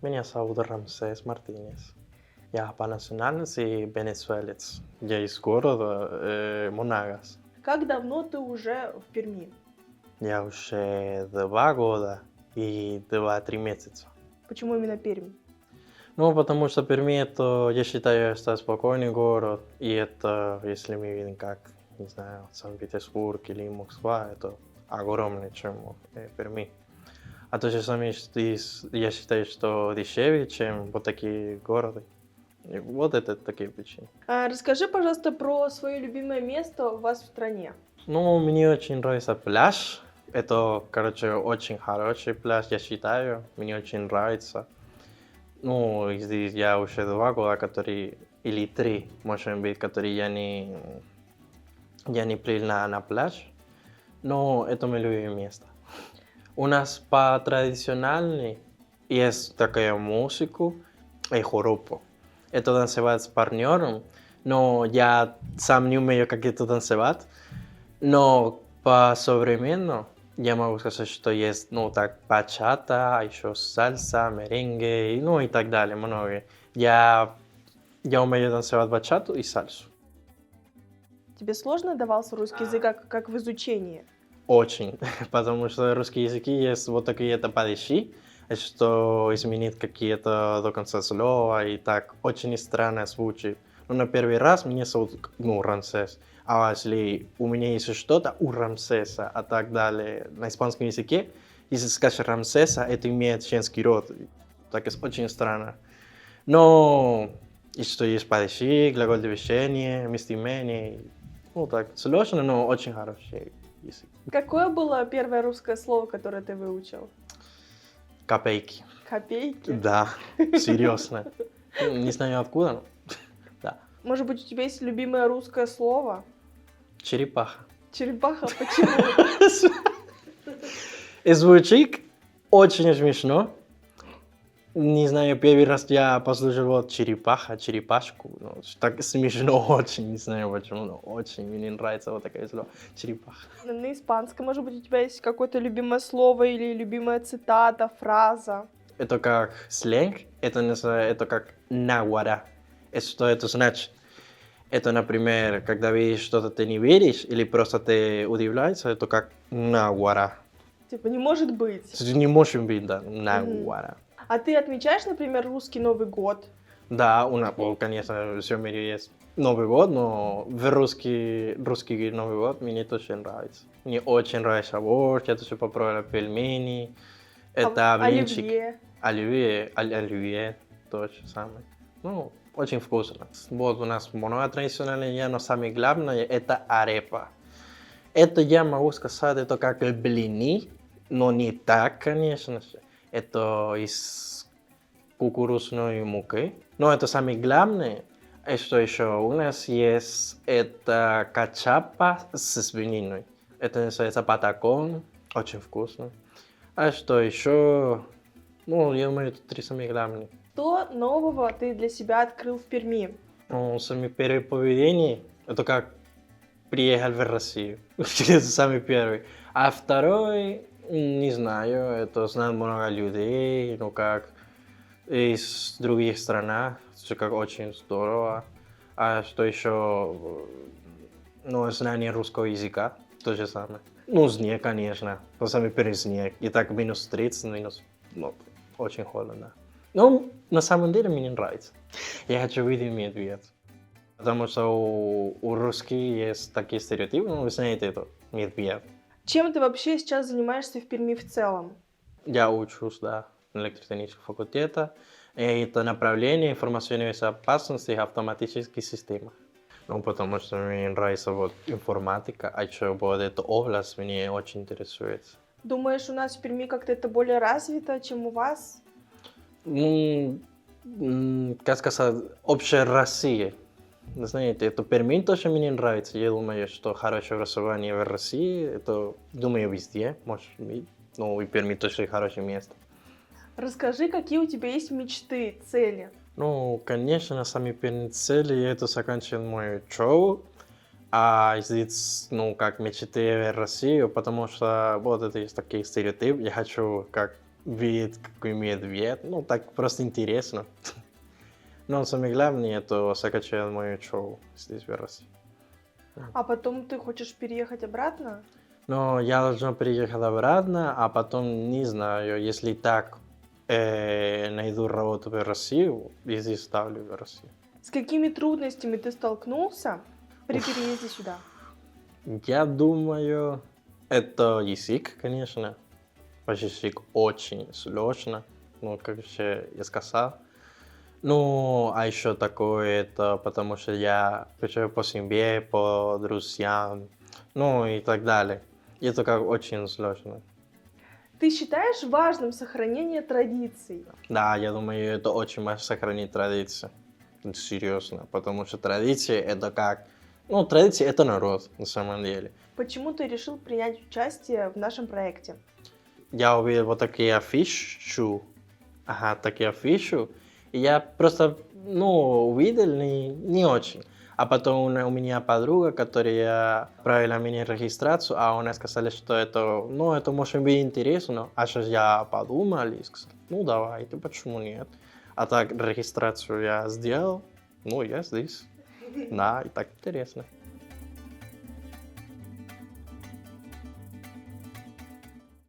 Меня зовут Рамсес Мартинес. Я по национальности венесуэлец. Я из города Монагас. Как давно ты уже в Перми? Я уже 2 года и 2-3 месяца. Почему именно Пермь? Ну, потому что Перми это, я считаю, это спокойный город. И это, если мы видим, как, не знаю, Санкт-Петербург или Москва, это огромнее, чем Перми. А то же самое, я считаю, что дешевле, чем вот такие города. И вот это такие причины. Расскажи, пожалуйста, про свое любимое место у вас в стране. Ну, мне очень нравится пляж. Это, короче, очень хороший пляж, я считаю. Мне очень нравится. Ну, и здесь я уже 2 года, которые, или 3, может быть, которые я не плыл на пляж. Но это мое любимое место. У нас по традиционной есть такая музыка и хоропо. Это танцевать с партнером, но я сам не умею, как это танцевать. Но по современному я могу сказать, что есть, ну, так, бачата, а еще сальса, меренге, ну, и так далее, много. Я умею танцевать бачату и сальсу. Тебе сложно давался русский язык как в изучении? Очень, потому что русский язык есть вот такие-то падежи, что изменить какие-то до конца слова, и так очень странно звучит. Ну, на первый раз меня зовут, ну, Рамсес, а если у меня есть что-то у Рамсеса, а так далее, на испанском языке, если скажешь Рамсеса, это имеет женский род, так очень странно. Но, и что есть падежи, глагол движения, местоимение, ну, так, сложно, но очень хороший язык. Какое было первое русское слово, которое ты выучил? Копейки. Копейки? Да, серьезно. Не знаю откуда, но да. Может быть, у тебя есть любимое русское слово? Черепаха. Черепаха? Почему? И звучит очень смешно. Не знаю, первый раз я послушал вот черепаха, черепашку. Ну, так смешно очень, не знаю почему, но очень мне нравится вот такое слово. Черепаха. На испанском, может быть, у тебя есть какое-то любимое слово или любимая цитата, фраза? Это как сленг, это как нагуара. Что это значит? Это, например, когда видишь что-то ты не веришь или просто ты удивляешься, это как нагуара. Типа, не может быть. Не может быть, да, нагуара. А ты отмечаешь, например, русский Новый год? Да, конечно, в всем мире есть Новый год, но русский Новый год мне тоже нравится. Мне очень нравится борщ, я тоже попробовал пельмени, это блинчик. Оливье, то же самое. Ну, очень вкусно. Вот у нас много традиционных, но самое главное это арепа. Это я могу сказать, это как блины, но не так, конечно же. Это из кукурузной муки. Но это самое главное, что еще у нас есть, это качапа с свининой. Это называется патакон, очень вкусно. А что еще? Ну, я думаю, это 3 самые главные. Что нового ты для себя открыл в Перми? Ну, самое первое поведение, это как приехал в Россию. Это самый первый. А второй, не знаю, это знать много людей, ну как из других стран, что как очень здорово. А что еще, ну, знание русского языка, то же самое. Ну, снег, конечно, то самый первый снег. И так минус 30, ну, очень холодно. Но на самом деле мне нравится. Я хочу видеть медведя. Потому что у русских есть такие стереотипы, ну, вы знаете, это медведь. Чем ты вообще сейчас занимаешься в Перми в целом? Я учусь, да, на электротехническом факультете. И это направление информационной безопасности и автоматических систем. Ну, потому что мне нравится вот информатика, а еще вот эта область мне очень интересует. Думаешь, у нас в Перми как-то это более развито, чем у вас? Ну, как сказать, общая Россия. Знаете, это Перми тоже мне нравится. Я думаю, что хорошее образование в России, это, думаю, везде, может быть. Ну, и Перми тоже хорошее место. Расскажи, какие у тебя есть мечты, цели? Ну, конечно, сами первые цели это заканчивать мою учебу, а здесь, ну, как мечты в Россию, потому что вот это есть такие стереотипы. Я хочу как вид, какой имеет вид. Ну, так просто интересно. Но самое главное, это закачать мое шоу здесь, в России. А потом ты хочешь переехать обратно? Но я должен приехать обратно, а потом, не знаю, если так найду работу в Россию, и здесь ставлю в Россию. С какими трудностями ты столкнулся при переезде сюда? Я думаю, это язык, конечно. Язык очень сложно, ну, как же я сказал. Ну, а еще такое, это потому что я скучаю по семье, по друзьям, ну и так далее. И это как очень сложно. Ты считаешь важным сохранение традиций? Да, я думаю, это очень важно сохранить традиции. Серьезно, потому что традиции это как... Ну, традиции это народ, на самом деле. Почему ты решил принять участие в нашем проекте? Я увидел вот такие афишу, такие афишу, и я просто, ну, увидел не очень. А потом у меня подруга, которая отправила мне регистрацию, а она сказала, что это, ну, это может быть интересно. А сейчас я подумал и сказал, ну, давайте, почему нет? А так регистрацию я сделал, ну, я здесь. Да, и так интересно.